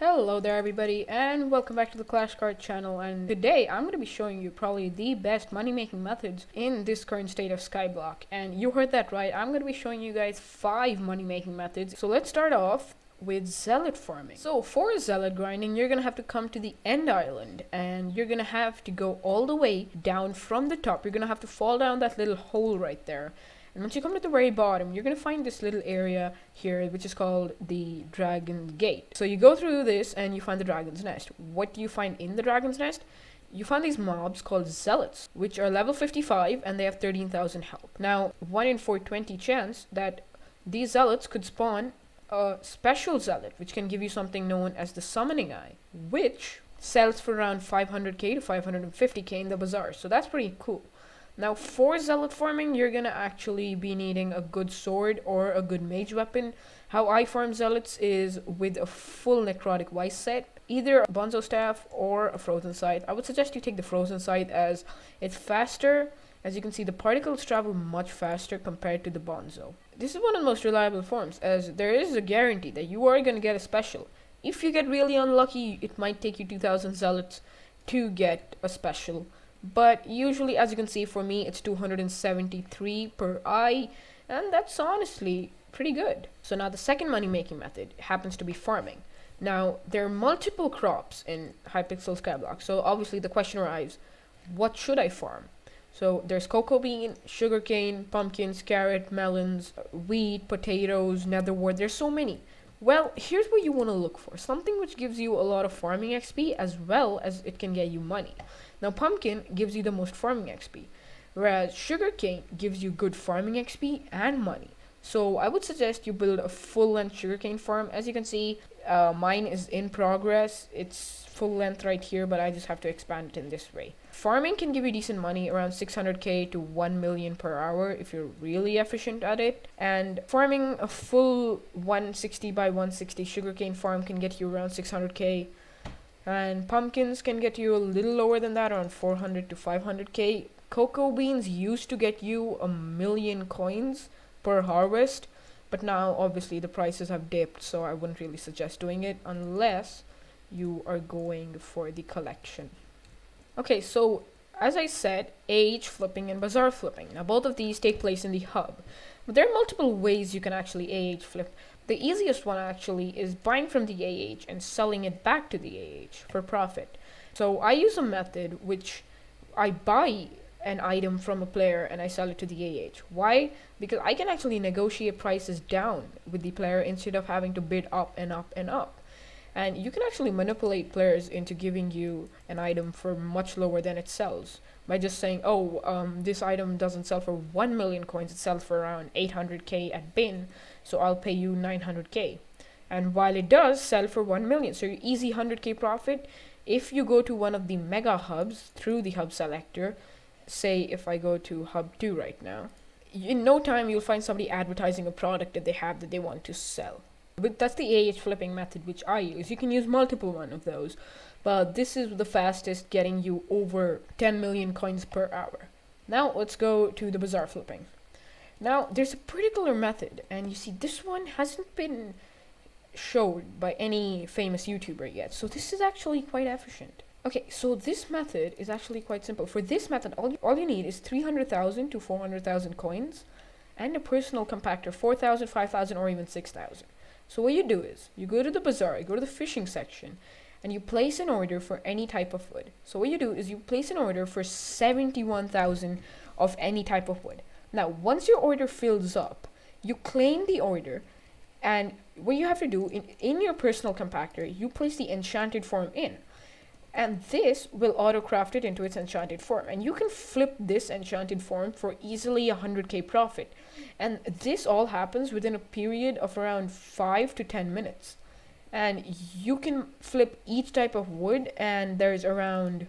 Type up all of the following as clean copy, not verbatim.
Hello there everybody and welcome back to the Clash Card channel, and today I'm going to be showing you probably the best money making methods in this current state of SKYBLOCK. And you heard that right, I'm going to be showing you guys 5 money making methods. So let's start off with zealot farming. So for zealot grinding, you're going to have to come to the end island and you're going to have to go all the way down from the top. You're going to have to fall down that little hole right there. And once you come to the very bottom, you're going to find this little area here, which is called the Dragon Gate. So you go through this and you find the Dragon's Nest. What do you find in the Dragon's Nest? You find these mobs called Zealots, which are level 55 and they have 13,000 health. Now, 1 in 420 chance that these Zealots could spawn a special Zealot, which can give you something known as the Summoning Eye, which sells for around 500k to 550k in the bazaar. So that's pretty cool. Now, for zealot farming, you're gonna actually be needing a good sword or a good mage weapon. How I farm zealots is with a full necrotic vice set, either a bonzo staff or a frozen scythe. I would suggest you take the frozen scythe as it's faster. As you can see, the particles travel much faster compared to the bonzo. This is one of the most reliable forms, as there is a guarantee that you are gonna get a special. If you get really unlucky, it might take you 2,000 zealots to get a special. But usually, as you can see, for me it's 273 per eye, and that's honestly pretty good. So now the second money making method happens to be farming. Now there are multiple crops in HYPIXEL Skyblock, so obviously the question arrives, what should I farm? So there's cocoa bean, sugarcane, pumpkins, carrot, melons, wheat, potatoes, netherwort. There's so many. Well, here's what you want to look for. Something which gives you a lot of farming XP as well as it can get you money. Now, pumpkin gives you the most farming XP, whereas sugarcane gives you good farming XP and money. So I would suggest you build a full-length sugarcane farm. As you can see, mine is in progress. It's full length right here, but I just have to expand it in this way. Farming can give you decent money, around 600k to 1 million per hour if you're really efficient at it. And farming a full 160 by 160 sugarcane farm can get you around 600k. And pumpkins can get you a little lower than that, around 400 to 500k. Cocoa beans used to get you 1,000,000 coins per harvest, but now obviously the prices have dipped, so I wouldn't really suggest doing it unless you are going for the collection. Okay, so as I said, AH flipping and bazaar flipping. Now both of these take place in the hub, but there are multiple ways you can actually AH flip. The easiest one actually is buying from the AH and selling it back to the AH for profit. So I use a method which I buy an item from a player and I sell it to the AH. Why? Because I can actually negotiate prices down with the player instead of having to bid up and up and up. And you can actually manipulate players into giving you an item for much lower than it sells by just saying, this item doesn't sell for 1 million coins, it sells for around 800k at bin, so I'll pay you 900k. And while it does sell for 1 million, so your easy 100k profit, if you go to one of the mega hubs through the hub selector, say if I go to hub 2 right now, in no time you'll find somebody advertising a product that they have that they want to sell. But that's the AH flipping method which I use. You can use multiple one of those, but this is the fastest, getting you over 10 million coins per hour. Now let's go to the bazaar flipping. Now there's a particular method, and you see this one hasn't been showed by any famous YouTuber yet, so this is actually quite efficient. Okay, so this method is actually quite simple. For this method, all you need is 300,000 to 400,000 coins and a personal compactor, 4,000, 5,000, or even 6,000. So what you do is, you go to the bazaar, you go to the fishing section, and you place an order for any type of wood. So what you do is you place an order for 71,000 of any type of wood. Now, once your order fills up, you claim the order, and what you have to do, in your personal compactor, you place the enchanted form in. And this will auto-craft it into its enchanted form. And you can flip this enchanted form for easily 100k profit. And this all happens within a period of around 5 to 10 minutes. And you can flip each type of wood, and there's around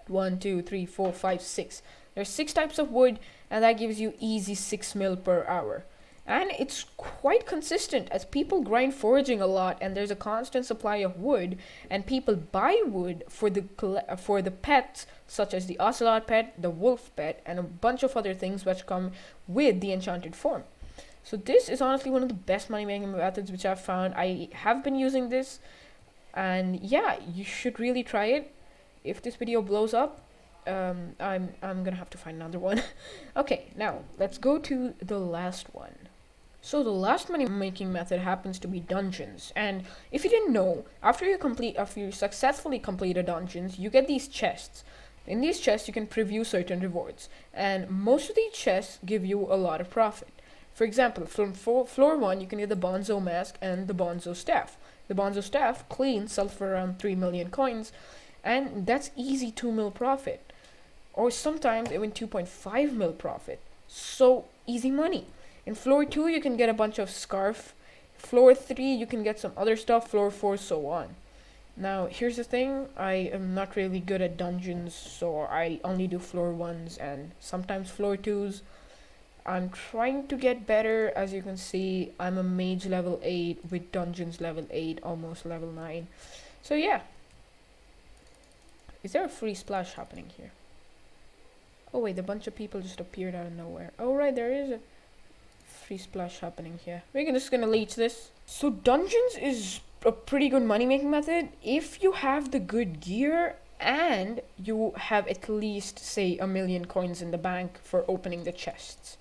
1, 2, 3, 4, 5, 6. There's 6 types of wood, and that gives you easy 6 mil per hour. And it's quite consistent, as people grind foraging a lot and there's a constant supply of wood, and people buy wood for the pets, such as the ocelot pet, the wolf pet, and a bunch of other things which come with the enchanted form. So this is honestly one of the best money making methods which I've found. I have been using this And yeah, you should really try it. If this video blows up, I'm gonna have to find another one. Okay, now let's go to the last one. So the last money making method happens to be dungeons, and if you didn't know, after you successfully complete a dungeons, you get these chests. In these chests, you can preview certain rewards, and most of these chests give you a lot of profit. For example, from floor 1, you can get the Bonzo mask and the Bonzo staff. The Bonzo staff, clean, sells for around 3 million coins, and that's easy 2 mil profit. Or sometimes even 2.5 mil profit. So easy money. In floor 2, you can get a bunch of scarf. Floor 3, you can get some other stuff. Floor 4, so on. Now, here's the thing. I am not really good at dungeons, so I only do floor 1s and sometimes floor 2s. I'm trying to get better. As you can see, I'm a mage level 8 with dungeons level 8, almost level 9. So yeah. Is there a free splash happening here? Oh wait, a bunch of people just appeared out of nowhere. Oh right, there is a free splash happening here. We're just gonna leech this. So dungeons is a pretty good money making method if you have the good gear and you have at least, say, 1 million coins in the bank for opening the chests.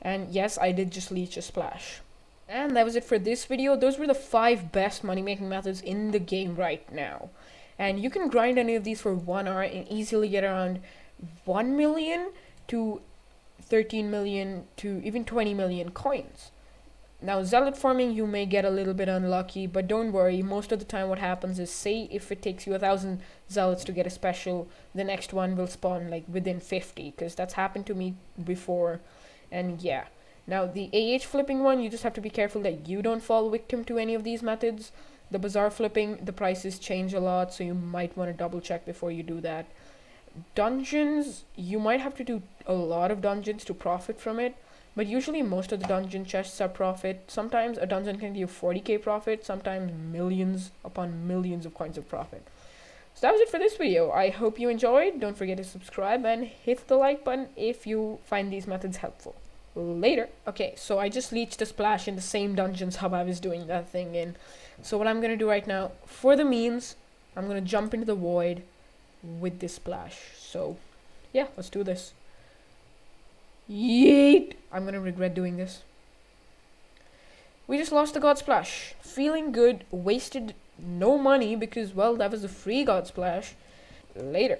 And yes, I did just leech a splash. And that was it for this video. Those were the 5 best money making methods in the game right now. And you can grind any of these for 1 hour and easily get around 1 million to 13 million to even 20 million coins. Now, zealot farming, you may get a little bit unlucky, but don't worry. Most of the time what happens is, say if it takes you 1,000 zealots to get a special, the next one will spawn like within 50, because that's happened to me before. And yeah. Now, the AH flipping one, you just have to be careful that you don't fall victim to any of these methods. The bazaar flipping, the prices change a lot, so you might want to double check before you do that. Dungeons, you might have to do a lot of dungeons to profit from it, but usually most of the dungeon chests are profit. Sometimes a dungeon can give you 40k profit, sometimes millions upon millions of coins of profit. So that was it for this video. I hope you enjoyed. Don't forget to subscribe and hit the like button if you find these methods helpful. Later. Okay, so I just leeched a splash in the same dungeons hub I was doing that thing in. So what I'm gonna do right now, for the memes, I'm gonna jump into the void with this splash. So yeah, let's do this. Yeet! I'm gonna regret doing this. We just lost the god splash. Feeling good, wasted no money because, well, that was a free god splash. Later.